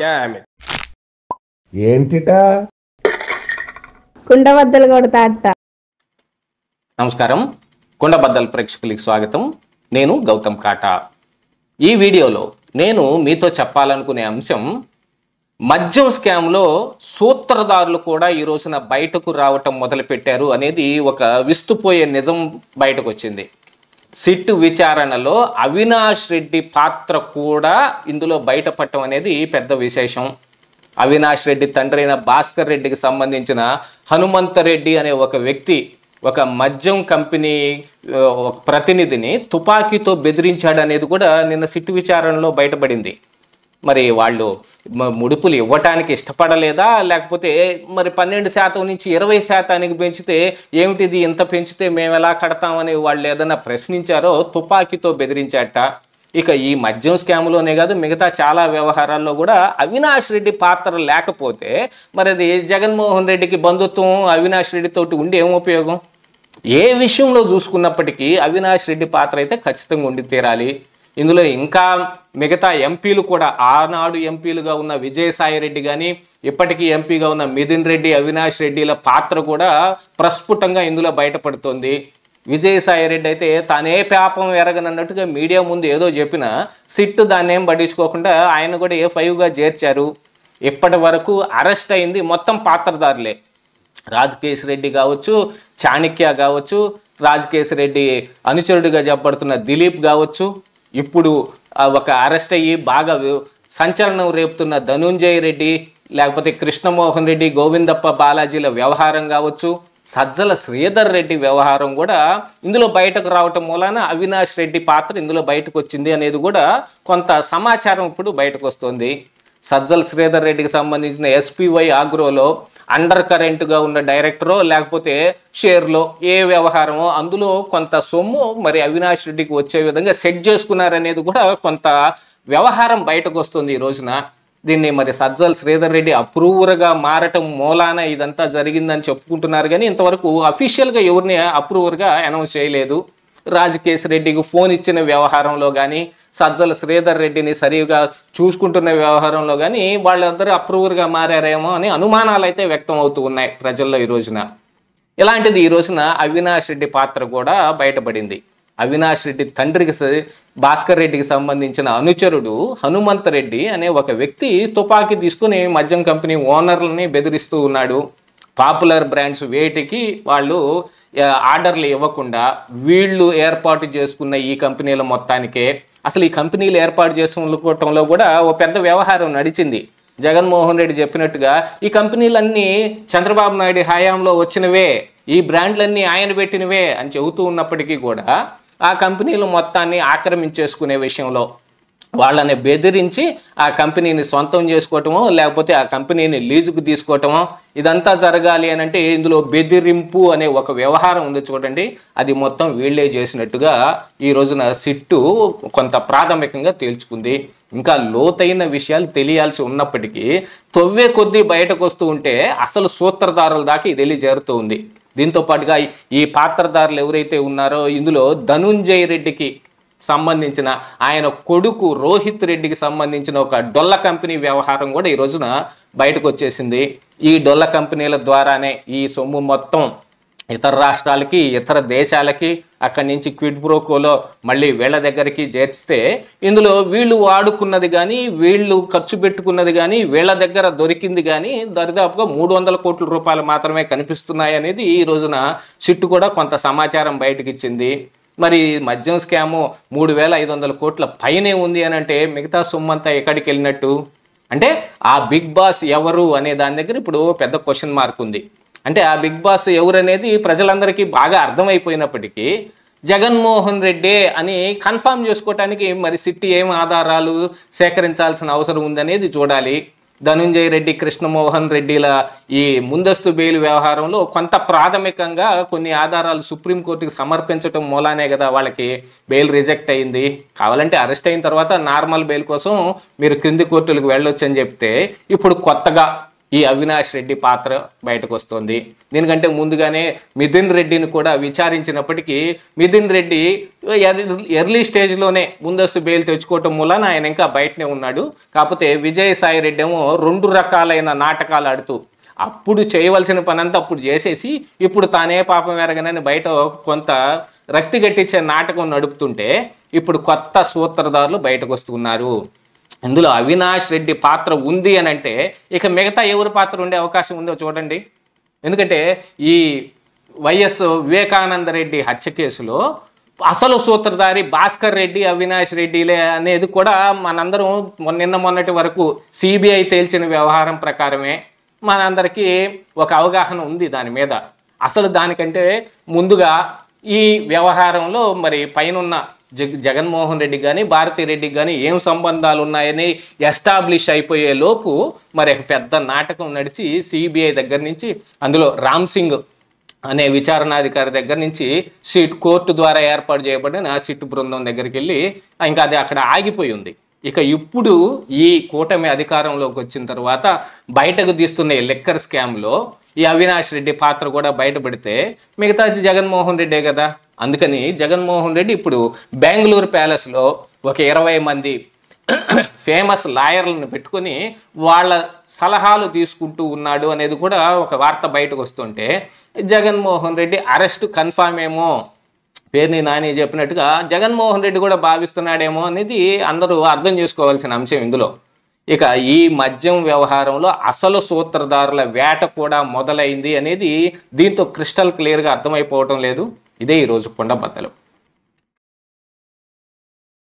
Damn it. ఏంటిటా కుండబద్దలు కొడతా అట్ట. నమస్కారం, కుండబద్దల్ ప్రేక్షకులకి స్వాగతం. నేను గౌతమ్ కాటా. ఈ వీడియోలో నేను మీతో చెప్పాలనుకునే అంశం, మద్యం స్కామ్లో సూత్రధారులు కూడా ఈ రోజున బయటకు రావటం మొదలుపెట్టారు అనేది ఒక విస్తుపోయే నిజం బయటకు వచ్చింది. సిట్ విచారణలో అవినాష్ రెడ్డి పాత్ర కూడా ఇందులో బయటపడటం అనేది పెద్ద విశేషం. అవినాష్ రెడ్డి తండ్రి అయిన భాస్కర్ రెడ్డికి సంబంధించిన హనుమంతరెడ్డి అనే ఒక వ్యక్తి ఒక మద్యం కంపెనీ ప్రతినిధిని తుపాకీతో బెదిరించాడు అనేది కూడా నిన్న సిట్ విచారణలో బయటపడింది. మరి వాళ్ళు ముడుపులు ఇవ్వటానికి ఇష్టపడలేదా, లేకపోతే మరి 12% నుంచి 20% పెంచితే ఏమిటిది, ఇంత పెంచితే మేము ఎలా కడతామని వాళ్ళు ఏదైనా ప్రశ్నించారో తుపాకీతో బెదిరించాట. ఇక ఈ మద్యం స్కామ్లోనే కాదు, మిగతా చాలా వ్యవహారాల్లో కూడా అవినాష్ రెడ్డి పాత్ర లేకపోతే మరి అది జగన్మోహన్ రెడ్డికి బంధుత్వం అవినాష్ రెడ్డితోటి ఉండి ఏం ఉపయోగం? ఏ విషయంలో చూసుకున్నప్పటికీ అవినాష్ రెడ్డి పాత్ర అయితే ఖచ్చితంగా ఉండి తీరాలి. ఇందులో ఇంకా మిగతా ఎంపీలు కూడా, ఆనాడు ఎంపీలుగా ఉన్న విజయసాయి రెడ్డి కానీ ఇప్పటికీ ఎంపీగా ఉన్న మిథున్ రెడ్డి, అవినాష్ రెడ్డిల పాత్ర కూడా ప్రస్ఫుటంగా ఇందులో బయటపడుతోంది. విజయసాయి రెడ్డి అయితే తానే పాపం ఎరగనన్నట్టుగా మీడియా ముందు ఏదో చెప్పినా సిట్టు దాన్ని ఏం పట్టించుకోకుండా ఆయన కూడా A5గా చేర్చారు. ఇప్పటి వరకు అరెస్ట్ అయింది మొత్తం పాత్రధారులే. రాజకేశ్ రెడ్డి కావచ్చు, చాణక్య కావచ్చు, రాజకేశ్ రెడ్డి అనుచరుడిగా చెప్పబడుతున్న దిలీప్ కావచ్చు, ఇప్పుడు ఒక అరెస్ట్ అయ్యి బాగా సంచలనం రేపుతున్న ధనుంజయ రెడ్డి, లేకపోతే కృష్ణమోహన్ రెడ్డి, గోవిందప్ప బాలాజీల వ్యవహారం కావచ్చు, సజ్జల శ్రీధర్ రెడ్డి వ్యవహారం కూడా ఇందులో బయటకు రావటం మూలాన అవినాష్ రెడ్డి పాత్ర ఇందులో బయటకు వచ్చింది అనేది కూడా కొంత సమాచారం ఇప్పుడు బయటకు వస్తుంది. సజ్జల శ్రీధర్ రెడ్డికి సంబంధించిన SPY ఆగ్రోలో అండర్ కరెంట్గా ఉన్న డైరెక్టరో లేకపోతే షేర్లో ఏ వ్యవహారమో అందులో కొంత సొమ్ము మరి అవినాష్ రెడ్డికి వచ్చే విధంగా సెట్ చేసుకున్నారనేది కూడా కొంత వ్యవహారం బయటకు వస్తుంది ఈ రోజున. దీన్ని మరి సజ్జల శ్రీధర్ రెడ్డి అప్రూవర్గా మారటం మూలాన ఇదంతా జరిగిందని చెప్పుకుంటున్నారు, కానీ ఇంతవరకు అఫీషియల్గా ఎవరిని అప్రూవర్గా అనౌన్స్ చేయలేదు. రాజకేశ్ రెడ్డికి ఫోన్ ఇచ్చిన వ్యవహారంలో కానీ, సజ్జల శ్రీధర్ రెడ్డిని సరిగా చూసుకుంటున్న వ్యవహారంలో కానీ వాళ్ళందరూ అప్రూవర్గా మారారేమో అని అనుమానాలు అయితే వ్యక్తం అవుతూ ఉన్నాయి ప్రజల్లో ఈ రోజున. ఇలాంటిది ఈ రోజున అవినాష్ రెడ్డి పాత్ర కూడా బయటపడింది. అవినాష్ రెడ్డి తండ్రికి భాస్కర్ రెడ్డికి సంబంధించిన అనుచరుడు హనుమంతరెడ్డి అనే ఒక వ్యక్తి తుపాకీ తీసుకుని మద్యం కంపెనీ ఓనర్లని బెదిరిస్తూ ఉన్నాడు. పాపులర్ బ్రాండ్స్ వేటికి వాళ్ళు ఆర్డర్లు ఇవ్వకుండా వీళ్ళు ఏర్పాటు చేసుకున్న ఈ కంపెనీల మొత్తానికే, అసలు ఈ కంపెనీలు ఏర్పాటు చేసుకోవటంలో కూడా ఓ పెద్ద వ్యవహారం నడిచింది. జగన్మోహన్ రెడ్డి చెప్పినట్టుగా ఈ కంపెనీలన్నీ చంద్రబాబు నాయుడు హయాంలో వచ్చినవే, ఈ బ్రాండ్లన్నీ ఆయన పెట్టినవే అని చెబుతూ ఉన్నప్పటికీ కూడా ఆ కంపెనీలు మొత్తాన్ని ఆక్రమించేసుకునే విషయంలో వాళ్ళని బెదిరించి ఆ కంపెనీని సొంతం చేసుకోవటమో లేకపోతే ఆ కంపెనీని లీజుకు తీసుకోవటమో ఇదంతా జరగాలి అని అంటే ఇందులో బెదిరింపు అనే ఒక వ్యవహారం ఉంది చూడండి, అది మొత్తం వీళ్ళే చేసినట్టుగా ఈ రోజున సిట్టు కొంత ప్రాథమికంగా తేల్చుకుంది. ఇంకా లోతైన విషయాలు తెలియాల్సి ఉన్నప్పటికీ తొవ్వే కొద్దీ బయటకు వస్తూ ఉంటే అసలు సూత్రధారుల దాకా ఇది వెళ్ళి చేరుతూ ఉంది. దీంతో పాటుగా ఈ పాత్రధారులు ఎవరైతే ఉన్నారో ఇందులో ధనుంజయ రెడ్డికి సంబంధించిన ఆయన కొడుకు రోహిత్ రెడ్డికి సంబంధించిన ఒక డొల్ల కంపెనీ వ్యవహారం కూడా ఈ రోజున బయటకు వచ్చేసింది. ఈ డొల్ల కంపెనీల ద్వారానే ఈ సొమ్ము మొత్తం ఇతర రాష్ట్రాలకి, ఇతర దేశాలకి, అక్కడి నుంచి క్విడ్ ప్రోకోలో మళ్ళీ వీళ్ళ దగ్గరికి చేర్చితే ఇందులో వీళ్ళు వాడుకున్నది కానీ, వీళ్ళు ఖర్చు పెట్టుకున్నది కానీ, వీళ్ళ దగ్గర దొరికింది కానీ దరిదాపుగా 300 కోట్ల రూపాయలు మాత్రమే కనిపిస్తున్నాయి అనేది ఈ రోజున సిట్టు కూడా కొంత సమాచారం బయటకు ఇచ్చింది. మరి మద్యం స్కాము 3500 కోట్ల పైనే ఉంది అని అంటే మిగతా సొమ్మంతా ఎక్కడికి వెళ్ళినట్టు? అంటే ఆ బిగ్ బాస్ ఎవరు అనే దాని దగ్గర ఇప్పుడు పెద్ద క్వశ్చన్ మార్క్ ఉంది. అంటే ఆ బిగ్ బాస్ ఎవరు అనేది ప్రజలందరికీ బాగా అర్థమైపోయినప్పటికీ జగన్మోహన్ రెడ్డి అని కన్ఫర్మ్ చేసుకోవటానికి మరి సిట్టి ఏం ఆధారాలు సేకరించాల్సిన అవసరం ఉందనేది చూడాలి. ధనుంజయ రెడ్డి, కృష్ణమోహన్ రెడ్డిల ఈ ముందస్తు బెయిల్ వ్యవహారంలో కొంత ప్రాథమికంగా కొన్ని ఆధారాలు సుప్రీంకోర్టుకి సమర్పించడం మూలానే కదా వాళ్ళకి బెయిల్ రిజెక్ట్ అయింది. కావాలంటే అరెస్ట్ అయిన తర్వాత నార్మల్ బెయిల్ కోసం మీరు క్రింది కోర్టులకు వెళ్ళొచ్చు అని చెప్తే ఇప్పుడు కొత్తగా ఈ అవినాష్ రెడ్డి పాత్ర బయటకు వస్తుంది. దీనికంటే ముందుగానే మిథున్ రెడ్డిని కూడా విచారించినప్పటికీ మిథున్ రెడ్డి ఎర్లీ స్టేజ్లోనే ముందస్తు బెయిల్ తెచ్చుకోవటం మూలన ఆయన ఇంకా బయటనే ఉన్నాడు. కాకపోతే విజయసాయి రెడ్డి ఏమో 2 రకాలైన నాటకాలు ఆడుతూ అప్పుడు చేయవలసిన పనంతా అప్పుడు చేసేసి ఇప్పుడు తానే పాపం ఎరగనని బయట కొంత రక్తి గట్టించే నాటకం నడుపుతుంటే ఇప్పుడు కొత్త సూత్రధారులు బయటకు వస్తున్నారు. ఇందులో అవినాష్ రెడ్డి పాత్ర ఉంది అని అంటే ఇక మిగతా ఎవరి పాత్ర ఉండే అవకాశం ఉందో చూడండి. ఎందుకంటే ఈ వైఎస్ వివేకానంద రెడ్డి హత్య కేసులో అసలు సూత్రధారి భాస్కర్ రెడ్డి అవినాష్ రెడ్డిలే అనేది కూడా మనందరం మొన్నటి వరకు సిబిఐ తేల్చిన వ్యవహారం ప్రకారమే మనందరికీ ఒక అవగాహన ఉంది దాని మీద. అసలు దానికంటే ముందుగా ఈ వ్యవహారంలో మరి పైనున్న జగన్మోహన్ రెడ్డి కానీ భారతిరెడ్డికి కానీ ఏం సంబంధాలు ఉన్నాయని ఎస్టాబ్లిష్ అయిపోయే లోపు మరి పెద్ద నాటకం నడిచి సిబిఐ దగ్గర నుంచి అందులో రామ్ సింగ్ అనే విచారణాధికారి దగ్గర నుంచి కోర్టు ద్వారా ఏర్పాటు చేయబడిన సిట్ బృందం దగ్గరికి వెళ్ళి ఇంకా అది అక్కడ ఆగిపోయి ఉంది. ఇక ఇప్పుడు ఈ కూటమి అధికారంలోకి వచ్చిన తర్వాత బయటకు తీస్తున్న లిక్కర్ స్కామ్లో ఈ అవినాష్ రెడ్డి పాత్ర కూడా బయటపడితే మిగతా జగన్మోహన్ రెడ్డే కదా. అందుకని జగన్మోహన్ రెడ్డి ఇప్పుడు బెంగళూరు ప్యాలెస్లో ఒక 20 మంది ఫేమస్ లాయర్లను పెట్టుకొని వాళ్ళ సలహాలు తీసుకుంటూ ఉన్నాడు అనేది కూడా ఒక వార్త బయటకు వస్తుంటే జగన్మోహన్ రెడ్డి అరెస్ట్ కన్ఫామ్ ఏమో పేరుని నాని చెప్పినట్టుగా జగన్మోహన్ రెడ్డి కూడా భావిస్తున్నాడేమో అనేది అందరూ అర్థం చేసుకోవాల్సిన అంశం ఇందులో. ఇక ఈ మద్యం వ్యవహారంలో అసలు సూత్రధారుల వేట కూడా మొదలైంది అనేది దీంతో క్రిస్టల్ క్లియర్గా అర్థమైపోవటం లేదు. ఇదే ఈరోజు కుండబద్దలు.